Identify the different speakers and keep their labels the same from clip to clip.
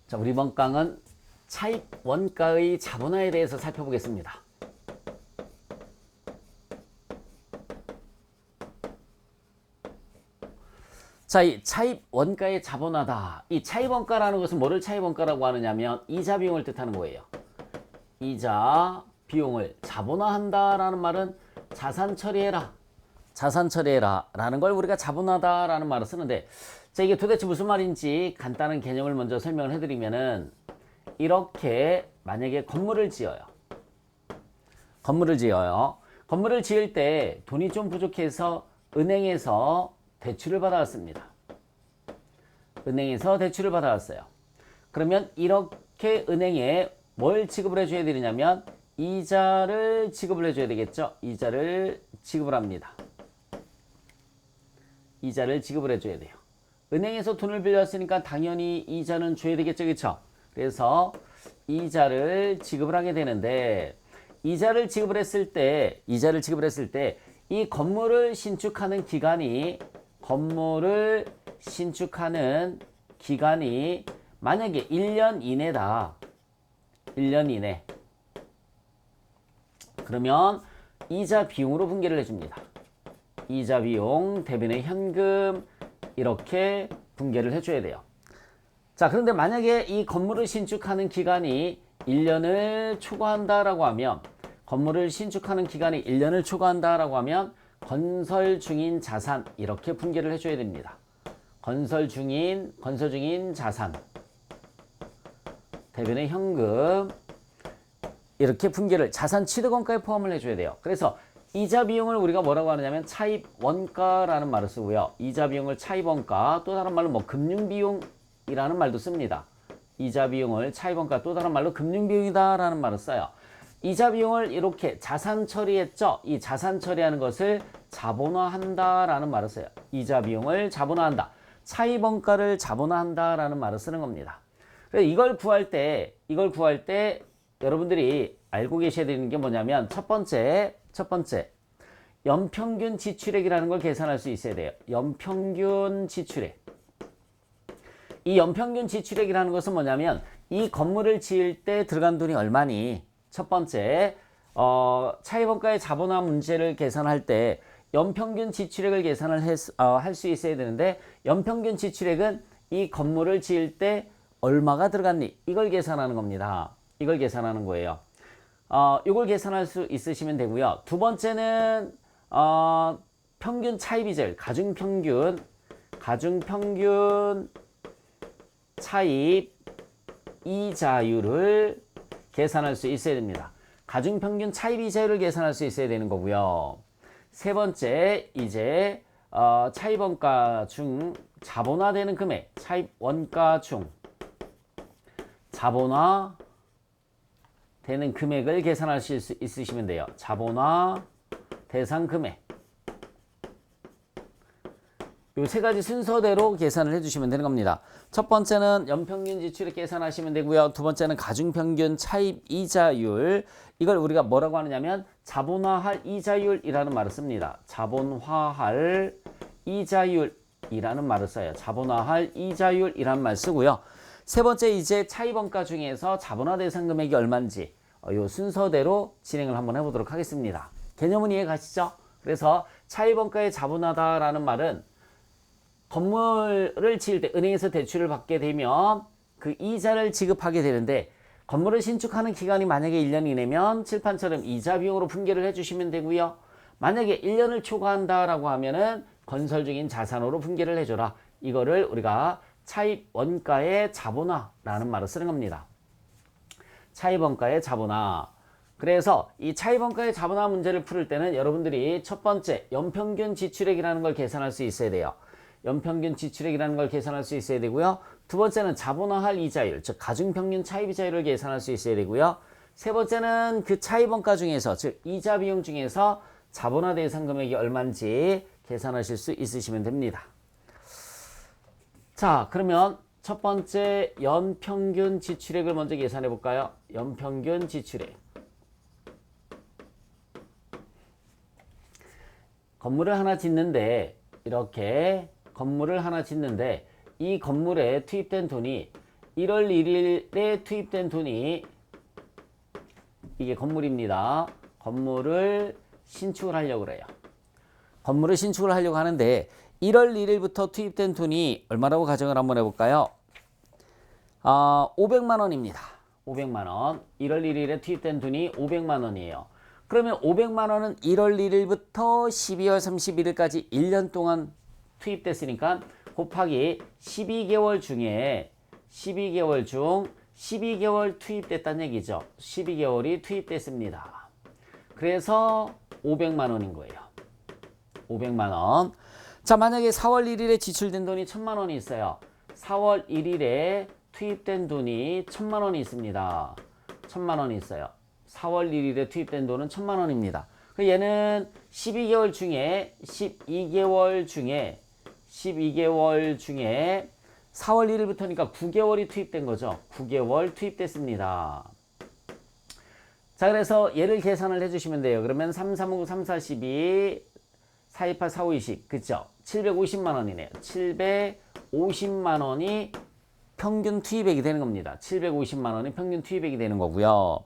Speaker 1: 자, 우리 이번 강은 차입 원가의 자본화에 대해서 살펴보겠습니다. 자, 이 차입 원가의 자본화다. 이 차입 원가라는 것은 뭐를 차입 원가라고 하느냐면 이자 비용을 뜻하는 거예요. 이자 비용을 자본화한다라는 말은 자산 처리해라. 자산 처리해라 라는 걸 우리가 자본화다 라는 말을 쓰는데, 자, 이게 도대체 무슨 말인지 간단한 개념을 먼저 설명을 해드리면은, 이렇게 만약에 건물을 지어요. 건물을 지을 때 돈이 좀 부족해서 은행에서 대출을 받아왔습니다. 은행에서 대출을 받아왔어요. 그러면 이렇게 은행에 뭘 지급을 해줘야 되느냐면 이자를 지급을 해줘야 되겠죠. 이자를 지급을 합니다. 이자를 지급을 해줘야 돼요. 은행에서 돈을 빌렸으니까 당연히 이자는 줘야 되겠죠. 그렇죠? 그래서 이자를 지급을 하게 되는데, 이자를 지급을 했을 때 이 건물을 신축하는 기간이 만약에 1년 이내다. 1년 이내. 그러면 이자 비용으로 분개를 해줍니다. 이자 비용 대신에 현금 이렇게 분개를 해줘야 돼요. 자, 그런데 만약에 이 건물을 신축하는 기간이 1년을 초과한다라고 하면, 건설 중인 자산 이렇게 분개를 해줘야 됩니다. 건설 중인 자산 대변의 현금 이렇게 분개를 자산 취득원가에 포함을 해줘야 돼요. 그래서 이자 비용을 우리가 뭐라고 하느냐면 차입 원가라는 말을 쓰고요. 이자 비용을 차입 원가, 또 다른 말로 금융 비용이라는 말도 씁니다. 이자 비용을 차입 원가, 또 다른 말로 금융 비용이다라는 말을 써요. 이자 비용을 이렇게 자산 처리했죠. 이 자산 처리하는 것을 자본화한다라는 말을 써요. 이자 비용을 자본화한다. 차입 원가를 자본화한다라는 말을 쓰는 겁니다. 그래서 이걸 구할 때 여러분들이 알고 계셔야 되는 게 뭐냐면, 첫 번째 연평균 지출액이라는 걸 계산할 수 있어야 돼요. 연평균 지출액. 이 연평균 지출액이라는 것은 뭐냐면, 이 건물을 지을 때 들어간 돈이 얼마니? 첫 번째 차입원가의 자본화 문제를 계산할 때 연평균 지출액을 계산을 할 수 있어야 되는데, 연평균 지출액은 이 건물을 지을 때 얼마가 들어갔니? 이걸 계산하는 겁니다. 이걸 계산하는 거예요. 이걸 계산할 수 있으시면 되고요. 두 번째는 평균 차입이자율, 가중평균 차입 이자율을 계산할 수 있어야 됩니다. 가중평균 차입 이자율을 계산할 수 있어야 되는 거고요. 세 번째, 이제 차입원가 중 자본화되는 금액, 차입원가 중 자본화 되는 금액을 계산하실 수 있으시면 돼요. 자본화 대상 금액. 이 세 가지 순서대로 계산을 해주시면 되는 겁니다. 첫 번째는 연평균 지출액 계산하시면 되고요. 두 번째는 가중평균 차입 이자율. 이걸 우리가 뭐라고 하느냐면 자본화할 이자율이라는 말을 씁니다. 자본화할 이자율이라는 말을 써요. 자본화할 이자율이라는 말 쓰고요. 세 번째, 이제 차입원가 중에서 자본화 대상 금액이 얼마인지 이 순서대로 진행을 한번 해보도록 하겠습니다. 개념은 이해가시죠? 그래서 차입원가의 자본화다라는 말은 건물을 지을 때 은행에서 대출을 받게 되면 그 이자를 지급하게 되는데, 건물을 신축하는 기간이 만약에 1년 이내면 칠판처럼 이자 비용으로 분개를 해주시면 되고요. 만약에 1년을 초과한다라고 하면은 건설 중인 자산으로 분개를 해줘라. 이거를 우리가 차입 원가의 자본화라는 말을 쓰는 겁니다. 차입 원가의 자본화. 그래서 이 차입 원가의 자본화 문제를 풀 때는 여러분들이 첫 번째 연평균 지출액이라는 걸 계산할 수 있어야 돼요. 연평균 지출액이라는 걸 계산할 수 있어야 되고요. 두 번째는 자본화할 이자율, 즉 가중평균 차입 이자율을 계산할 수 있어야 되고요. 세 번째는 그 차입 원가 중에서, 즉 이자 비용 중에서 자본화 대상 금액이 얼마인지 계산하실 수 있으시면 됩니다. 자, 그러면 첫 번째 연평균 지출액을 먼저 계산해 볼까요? 연평균 지출액. 건물을 하나 짓는데, 이렇게 건물을 하나 짓는데 이 건물에 투입된 돈이 1월 1일에 투입된 돈이 이게 건물입니다. 건물을 신축을 하려고 그래요. 건물을 신축을 하려고 하는데 1월 1일부터 투입된 돈이 얼마라고 가정을 한번 해볼까요? 500만 원입니다. 500만 원. 1월 1일에 투입된 돈이 500만 원이에요. 그러면 500만 원은 1월 1일부터 12월 31일까지 1년 동안 투입됐으니까 곱하기 12개월 중에 12개월 중 12개월 투입됐다는 얘기죠. 12개월이 투입됐습니다. 그래서 500만 원인 거예요. 500만 원. 자, 만약에 4월 1일에 지출된 돈이 1000만 원이 있어요. 4월 1일에 투입된 돈이 1000만 원이 있습니다. 1000만 원이 있어요. 4월 1일에 투입된 돈은 1000만 원입니다. 얘는 12개월 중에 12개월 중에 4월 1일부터니까 9개월이 투입된 거죠. 9개월 투입됐습니다. 자, 그래서 얘를 계산을 해주시면 돼요. 그러면 3, 3, 5, 3, 4, 12, 4, 2, 8, 4, 5, 20. 그쵸? 750만 원이네요. 750만 원이 평균 투입액이 되는 겁니다. 750만 원이 평균 투입액이 되는 거고요.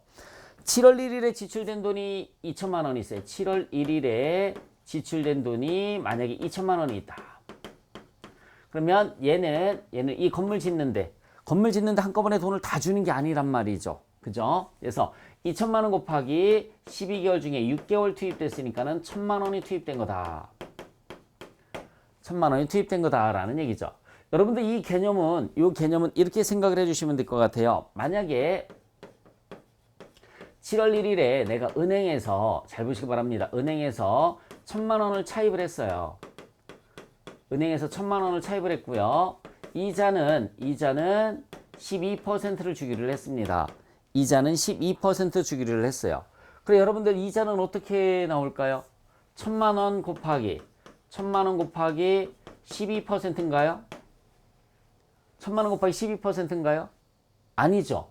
Speaker 1: 7월 1일에 지출된 돈이 2천만 원이 있어요. 7월 1일에 지출된 돈이 만약에 2천만 원이 있다. 그러면 얘는 이 건물 짓는데 한꺼번에 돈을 다 주는 게 아니란 말이죠. 그죠? 그래서 2천만 원 곱하기 12개월 중에 6개월 투입됐으니까는 1000만 원이 투입된 거다. 1000만 원이 투입된 거다라는 얘기죠. 여러분들 이 개념은 이렇게 생각을 해주시면 될 것 같아요. 만약에 7월 1일에 내가 은행에서, 잘 보시기 바랍니다. 은행에서 1000만 원을 차입을 했어요. 은행에서 1000만 원을 차입을 했고요. 이자는 12%를 주기를 했습니다. 이자는 12% 주기를 했어요. 그래, 여러분들 이자는 어떻게 나올까요? 1000만 원 곱하기 12%인가요? 1000만 원 곱하기 12%인가요? 아니죠.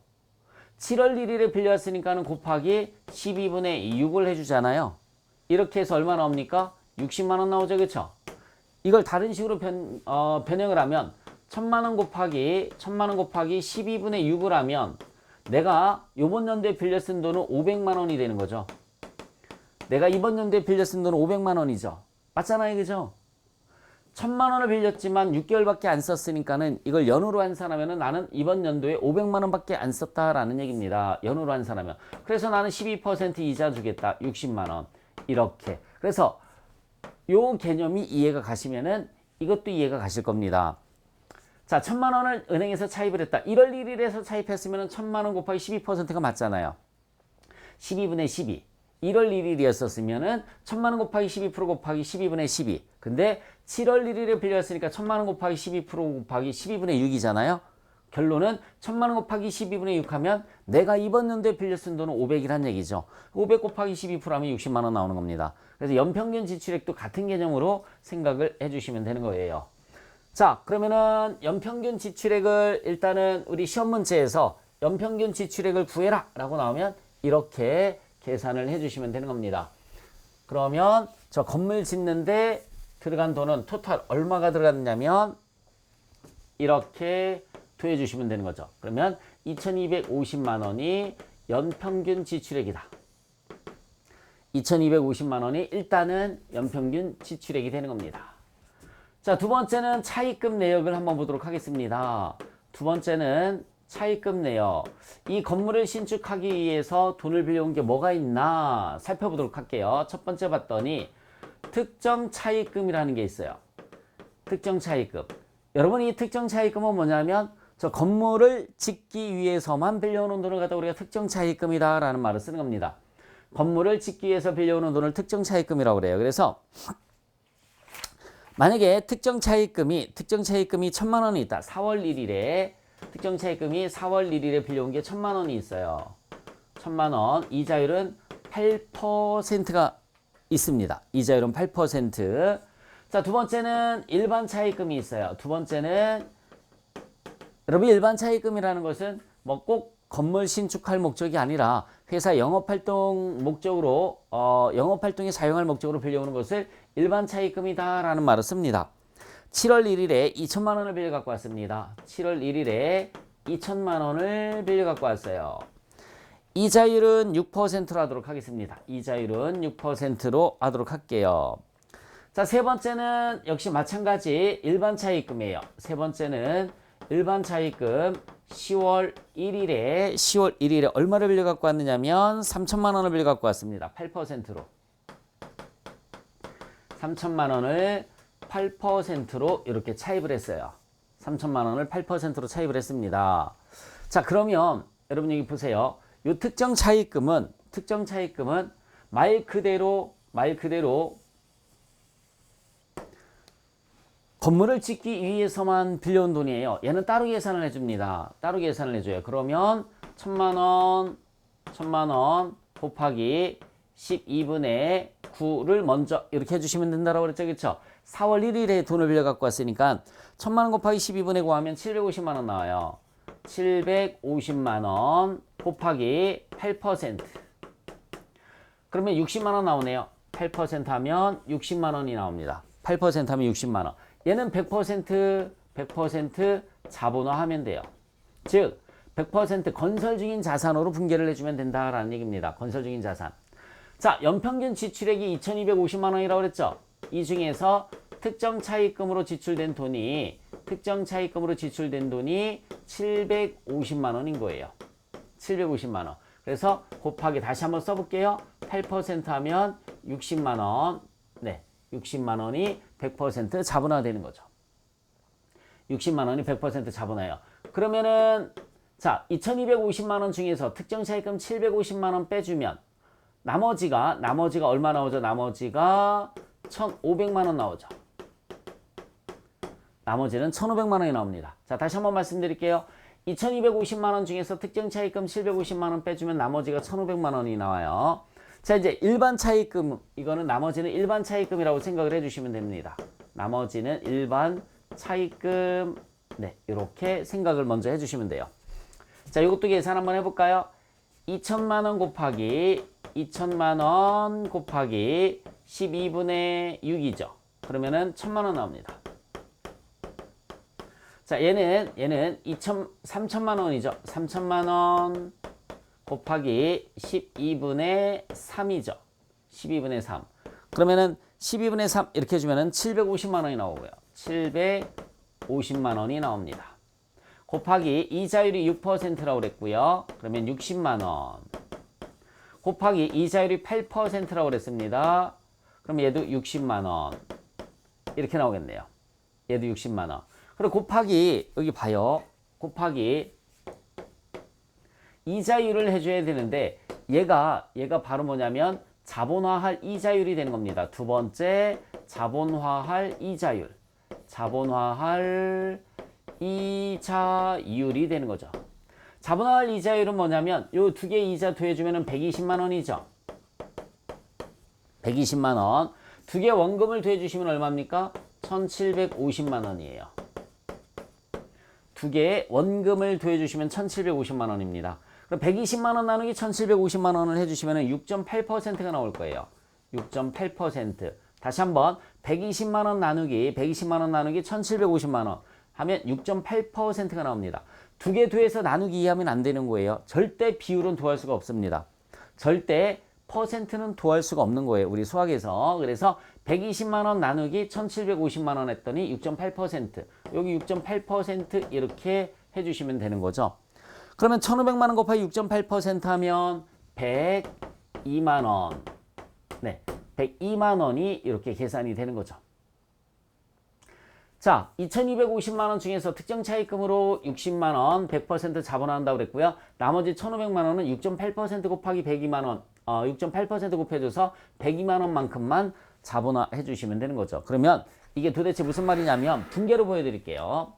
Speaker 1: 7월 1일에 빌려왔으니까는 곱하기 12분의 6을 해주잖아요. 이렇게 해서 얼마 나옵니까? 60만 원 나오죠. 그렇죠? 이걸 다른 식으로 변형을 하면 1000만 원 곱하기 12분의 6을 하면 내가 이번 연도에 빌려 쓴 돈은 500만 원이 되는 거죠. 내가 이번 연도에 빌려 쓴 돈은 500만 원이죠. 맞잖아요. 그죠? 1000만 원을 빌렸지만 6개월밖에 안 썼으니까는 이걸 연으로 환산하면은 나는 이번 연도에 500만 원밖에 안 썼다라는 얘기입니다. 연으로 환산하면. 그래서 나는 12% 이자 주겠다. 60만 원. 이렇게. 그래서 요 개념이 이해가 가시면은 이것도 이해가 가실 겁니다. 자, 1000만 원을 은행에서 차입을 했다. 1월 1일에서 차입했으면은 1000만 원 곱하기 12%가 맞잖아요. 12분의 12. 1월 1일이었었으면은 1000만 원 곱하기 12% 곱하기 12분의 12. 근데 7월 1일에 빌렸으니까 1000만 원 곱하기 12% 곱하기 12분의 6이잖아요. 결론은 1000만 원 곱하기 12분의 6 하면 내가 이번 연도에 빌려 쓴 돈은 500이란 얘기죠. 500 곱하기 12% 하면 60만 원 나오는 겁니다. 그래서 연평균 지출액도 같은 개념으로 생각을 해주시면 되는 거예요. 자, 그러면은 연평균 지출액을 일단은 우리 시험 문제에서 연평균 지출액을 구해라 라고 나오면 이렇게 계산을 해주시면 되는 겁니다. 그러면 저 건물 짓는데 들어간 돈은 토탈 얼마가 들어갔냐면 이렇게 더해주시면 되는 거죠. 그러면 2250만 원이 연평균 지출액이다. 2250만 원이 일단은 연평균 지출액이 되는 겁니다. 자, 두 번째는 차입금 내역을 한번 보도록 하겠습니다. 두 번째는 차입금 내역. 이 건물을 신축하기 위해서 돈을 빌려온 게 뭐가 있나 살펴보도록 할게요. 첫 번째 봤더니 특정 차입금이라는 게 있어요. 특정 차입금. 여러분, 이 특정 차입금은 뭐냐면 저 건물을 짓기 위해서만 빌려오는 돈을 갖다 우리가 특정 차입금이다 라는 말을 쓰는 겁니다. 건물을 짓기 위해서 빌려오는 돈을 특정 차입금이라고 그래요. 그래서 만약에 특정 차입금이 1000만 원이 있다. 4월 1일에 특정 차입금이 4월 1일에 빌려온 게 1000만 원이 있어요. 1000만 원. 이자율은 8%가 있습니다. 이자율은 8%. 자, 두 번째는 일반 차입금이 있어요. 두 번째는 여러분, 일반 차입금이라는 것은 뭐 꼭 건물 신축할 목적이 아니라 회사 영업활동 목적으로 영업활동에 사용할 목적으로 빌려오는 것을 일반 차입금이다 라는 말을 씁니다. 7월 1일에 2천만 원을 빌려 갖고 왔습니다. 7월 1일에 2천만 원을 빌려 갖고 왔어요. 이자율은 6%로 하도록 하겠습니다. 이자율은 6%로 하도록 할게요. 자, 세 번째는 역시 마찬가지 일반 차입금이에요. 세 번째는 일반 차입금 10월 1일에 얼마를 빌려 갖고 왔느냐면 3천만 원을 빌려 갖고 왔습니다. 8%로. 3천만 원을 8%로 이렇게 차입을 했어요. 3천만 원을 8%로 차입을 했습니다. 자, 그러면 여러분 여기 보세요. 이 특정 차입금은 말 그대로 건물을 짓기 위해서만 빌려온 돈이에요. 얘는 따로 계산을 해줍니다. 따로 계산을 해줘요. 그러면 1,000만 원 곱하기 12분의 9를 먼저 이렇게 해주시면 된다라고 그랬죠. 그렇죠? 4월 1일에 돈을 빌려 갖고 왔으니까 1,000만 원 곱하기 12분의 9 하면 750만 원 나와요. 750만 원 곱하기 8%. 그러면 60만 원 나오네요. 8% 하면 60만 원이 나옵니다. 8% 하면 60만 원. 얘는 100% 자본화하면 돼요. 즉 100% 건설 중인 자산으로 분개를 해주면 된다라는 얘기입니다. 건설 중인 자산. 자, 연평균 지출액이 2,250만 원이라고 그랬죠. 이 중에서 특정 차입금으로 지출된 돈이 750만 원인 거예요. 750만 원. 그래서 곱하기 다시 한번 써볼게요. 8% 하면 60만 원. 네, 60만 원이 100% 자본화되는 거죠. 60만 원이 100% 자본화예요. 그러면은 자, 2,250만 원 중에서 특정 차입금 750만 원 빼주면 나머지가 얼마 나오죠? 나머지가 1,500만 원 나오죠. 나머지는 1,500만 원이 나옵니다. 자, 다시 한번 말씀드릴게요. 2,250만 원 중에서 특정 차입금 750만 원 빼주면 나머지가 1,500만 원이 나와요. 자, 이제 일반 차입금, 이거는 나머지는 일반 차입금이라고 생각을 해주시면 됩니다. 나머지는 일반 차입금, 네, 이렇게 생각을 먼저 해주시면 돼요. 자, 이것도 계산 한번 해볼까요? 2천만 원 곱하기 12분의 6이죠. 그러면은 1,000만 원 나옵니다. 자, 얘는 3천만 원이죠. 3천만 원 곱하기 12분의 3이죠. 12분의 3. 그러면은 12분의 3 이렇게 해주면은 750만 원이 나오고요. 750만 원이 나옵니다. 곱하기 이자율이 6%라고 그랬고요. 그러면 60만 원. 곱하기 이자율이 8%라고 그랬습니다. 그럼 얘도 60만 원. 이렇게 나오겠네요. 얘도 60만 원. 그리고 곱하기 여기 봐요. 곱하기 이자율을 해줘야 되는데 얘가 바로 뭐냐면 자본화할 이자율이 되는 겁니다. 두 번째 자본화할 이자율. 자본화할 이자율이 되는 거죠. 자본화할 이자율은 뭐냐면 요 두 개 이자 더해주면 120만 원이죠. 120만 원. 두 개 원금을 더해주시면 얼마입니까? 1,750만 원이에요. 두 개의 원금을 더해주시면 1,750만 원입니다. 그럼 120만 원 나누기 1,750만 원을 해주시면 6.8%가 나올 거예요. 6.8%. 다시 한번 120만 원 나누기 1,750만 원 하면 6.8%가 나옵니다. 두 개 더해서 나누기 2하면 안 되는 거예요. 절대 비율은 더할 수가 없습니다. 절대 퍼센트는 더할 수가 없는 거예요. 우리 수학에서. 그래서 120만 원 나누기 1,750만 원 했더니 6.8%. 여기 6.8% 이렇게 해주시면 되는 거죠. 그러면 1,500만 원 곱하기 6.8% 하면 102만 원. 네, 102만 원이 이렇게 계산이 되는 거죠. 자, 2,250만 원 중에서 특정 차입금으로 60만 원 100% 자본화한다고 그랬고요. 나머지 1,500만 원은 6.8% 곱하기 102만 원, 6.8% 곱해줘서 102만 원만큼만 자본화해 주시면 되는 거죠. 그러면 이게 도대체 무슨 말이냐면 분개로 보여드릴게요.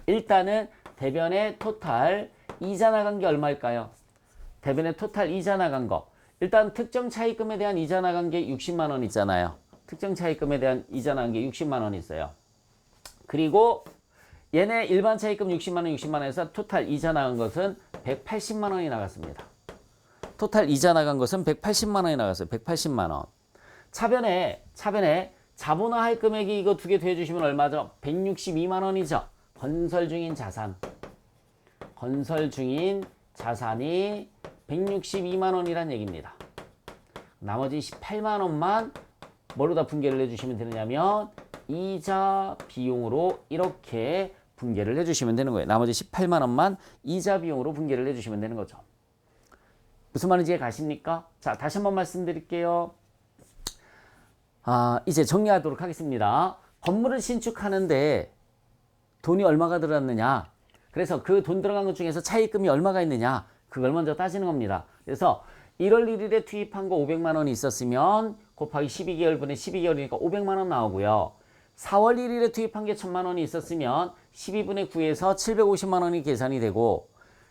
Speaker 1: 일단은 대변의 토탈 이자 나간 게 얼마일까요? 대변의 토탈 이자 나간 거. 일단 특정 차입금에 대한 이자 나간 게 60만 원 있잖아요. 특정 차입금에 대한 이자 나간 게 60만 원 있어요. 그리고 얘네 일반 차입금 60만 원에서 토탈 이자 나간 것은 180만 원이 나갔습니다. 토탈 이자 나간 것은 180만 원이 나갔어요. 180만 원. 차변에 자본화할 금액이 이거 두 개 더해주시면 얼마죠? 162만 원이죠. 건설 중인 자산. 건설 중인 자산이 162만 원이란 얘기입니다. 나머지 18만 원만 뭐로다 분계를 해주시면 되느냐면 이자 비용으로 이렇게 분계를 해주시면 되는 거예요. 나머지 18만 원만 이자 비용으로 분계를 해주시면 되는 거죠. 무슨 말인지 이해 가십니까? 자, 다시 한번 말씀드릴게요. 이제 정리하도록 하겠습니다. 건물을 신축하는데 돈이 얼마가 들었느냐, 그래서 그 돈 들어간 것 중에서 차입금이 얼마가 있느냐, 그걸 먼저 따지는 겁니다. 그래서 1월 1일에 투입한 거 500만 원이 있었으면 곱하기 12개월분의 12개월이니까 500만 원 나오고요. 4월 1일에 투입한 게 1000만 원이 있었으면 12분의 9에서 750만 원이 계산이 되고,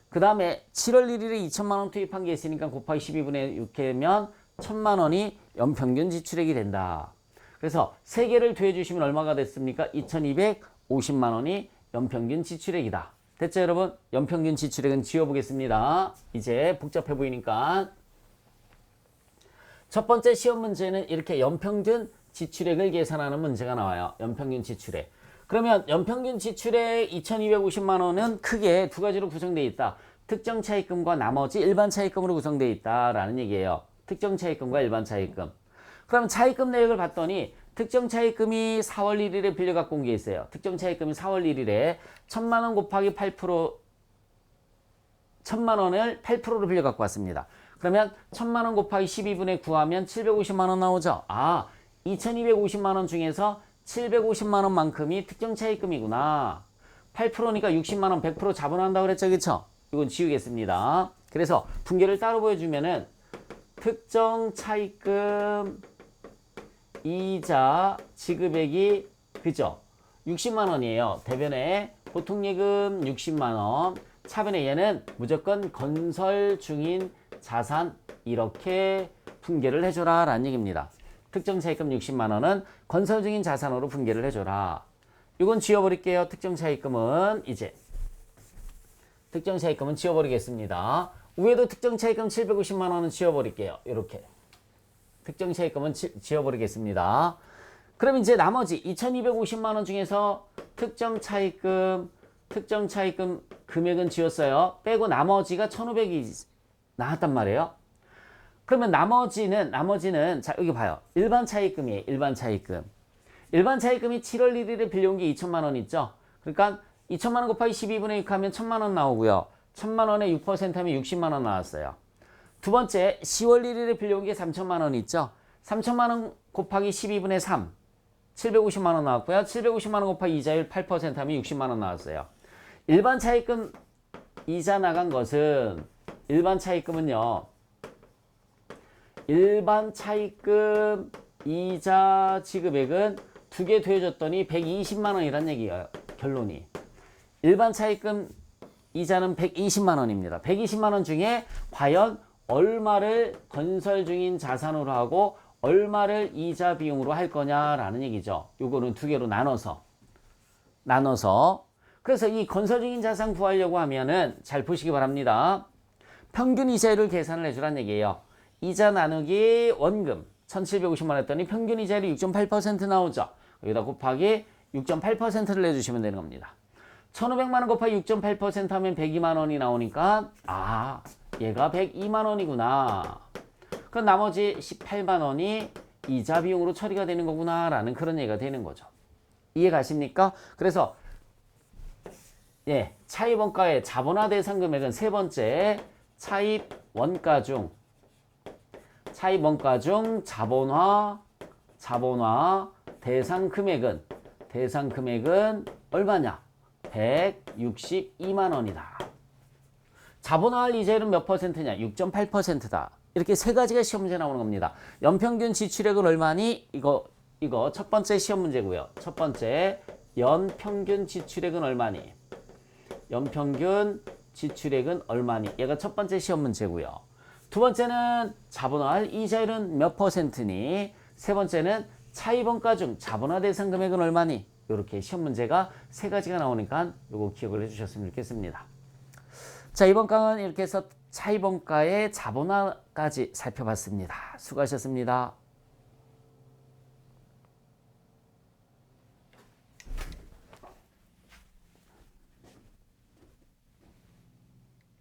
Speaker 1: 그 다음에 7월 1일에 2천만 원 투입한 게 있으니까 곱하기 12분의 6회면 1000만 원이 연평균 지출액이 된다. 그래서 3개를 더해주시면 얼마가 됐습니까? 2250만 원이 연평균 지출액이다. 됐죠, 여러분? 연평균 지출액은 지워보겠습니다. 이제 복잡해 보이니까. 첫 번째 시험 문제는 이렇게 연평균 지출액을 계산하는 문제가 나와요. 연평균 지출액. 그러면 연평균 지출액 2250만 원은 크게 두 가지로 구성되어 있다. 특정 차입금과 나머지 일반 차입금으로 구성되어 있다라는 얘기예요. 특정 차입금과 일반 차입금. 그럼 차입금 내역을 봤더니 특정 차입금이 4월 1일에 빌려 갖고 온 게 있어요. 특정 차입금이 4월 1일에 1000만 원 곱하기 8%, 1000만 원을 8%로 빌려 갖고 왔습니다. 그러면 1000만 원 곱하기 12분의 9 하면 750만 원 나오죠. 2250만 원 중에서 750만 원만큼이 특정 차입금이구나. 8%니까 60만 원 100% 자본한다고 그랬죠, 그쵸? 이건 지우겠습니다. 그래서 분계를 따로 보여주면은 특정 차입금 이자 지급액이 그죠? 60만 원이에요. 대변에 보통예금 60만 원, 차변에 얘는 무조건 건설 중인 자산 이렇게 분계를 해줘라 라는 얘기입니다. 특정 차입금 60만 원은 건설 중인 자산으로 분계를 해줘라. 이건 지워버릴게요. 특정 차입금은 이제 특정 차입금은 지워버리겠습니다. 위에도 특정 차입금 750만 원은 지워버릴게요. 이렇게 특정 차입금은 지워버리겠습니다. 그럼 이제 나머지 2250만 원 중에서 특정 차입금 금액은 지웠어요. 빼고 나머지가 1500이 나왔단 말이에요. 그러면 나머지는 자, 여기 봐요. 일반 차입금이에요. 일반 차입금. 일반 차입금이 7월 1일에 빌려온 게 2천만 원 있죠. 그러니까 2천만 원 곱하기 12분의 6 하면 1000만 원 나오고요. 1000만 원에 6% 하면 60만 원 나왔어요. 두 번째, 10월 1일에 빌려온 게 3천만 원 있죠. 3천만 원 곱하기 12분의 3, 750만 원 나왔고요. 750만 원 곱하기 이자율 8% 하면 60만 원 나왔어요. 일반 차입금 이자 나간 것은 일반 차입금은요. 일반 차입금 이자 지급액은 두 개 더해줬더니 120만 원이란 얘기예요. 결론이. 일반 차입금 이자는 120만 원입니다. 120만 원 중에 과연 얼마를 건설 중인 자산으로 하고 얼마를 이자 비용으로 할 거냐라는 얘기죠. 요거는 두 개로 나눠서. 그래서 이 건설 중인 자산 구하려고 하면은 잘 보시기 바랍니다. 평균 이자율을 계산을 해주란 얘기예요. 이자 나누기 원금 1750만 원 했더니 평균 이자율이 6.8% 나오죠. 여기다 곱하기 6.8%를 내주시면 되는 겁니다. 1500만 원 곱하기 6.8% 하면 102만 원이 나오니까 얘가 102만 원이구나. 그럼 나머지 18만 원이 이자 비용으로 처리가 되는 거구나 라는 그런 얘기가 되는 거죠. 이해 가십니까? 그래서 차입 원가의 자본화 대상 금액은 세 번째 차입 원가 중 자본화 대상 금액은 얼마냐? 162만 원이다. 자본화할 이자율은 몇 퍼센트냐? 6.8%다. 이렇게 세 가지가 시험 문제 나오는 겁니다. 연평균 지출액은 얼마니? 이거 첫 번째 시험 문제고요. 첫 번째 연평균 지출액은 얼마니? 연평균 지출액은 얼마니? 얘가 첫 번째 시험 문제고요. 두 번째는 자본화할 이자율은 몇 퍼센트니? 세 번째는 차입원가 중 자본화 대상 금액은 얼마니? 이렇게 시험 문제가 세 가지가 나오니까 이거 기억을 해주셨으면 좋겠습니다. 자, 이번 강은 이렇게 해서 차입원가의 자본화까지 살펴봤습니다. 수고하셨습니다.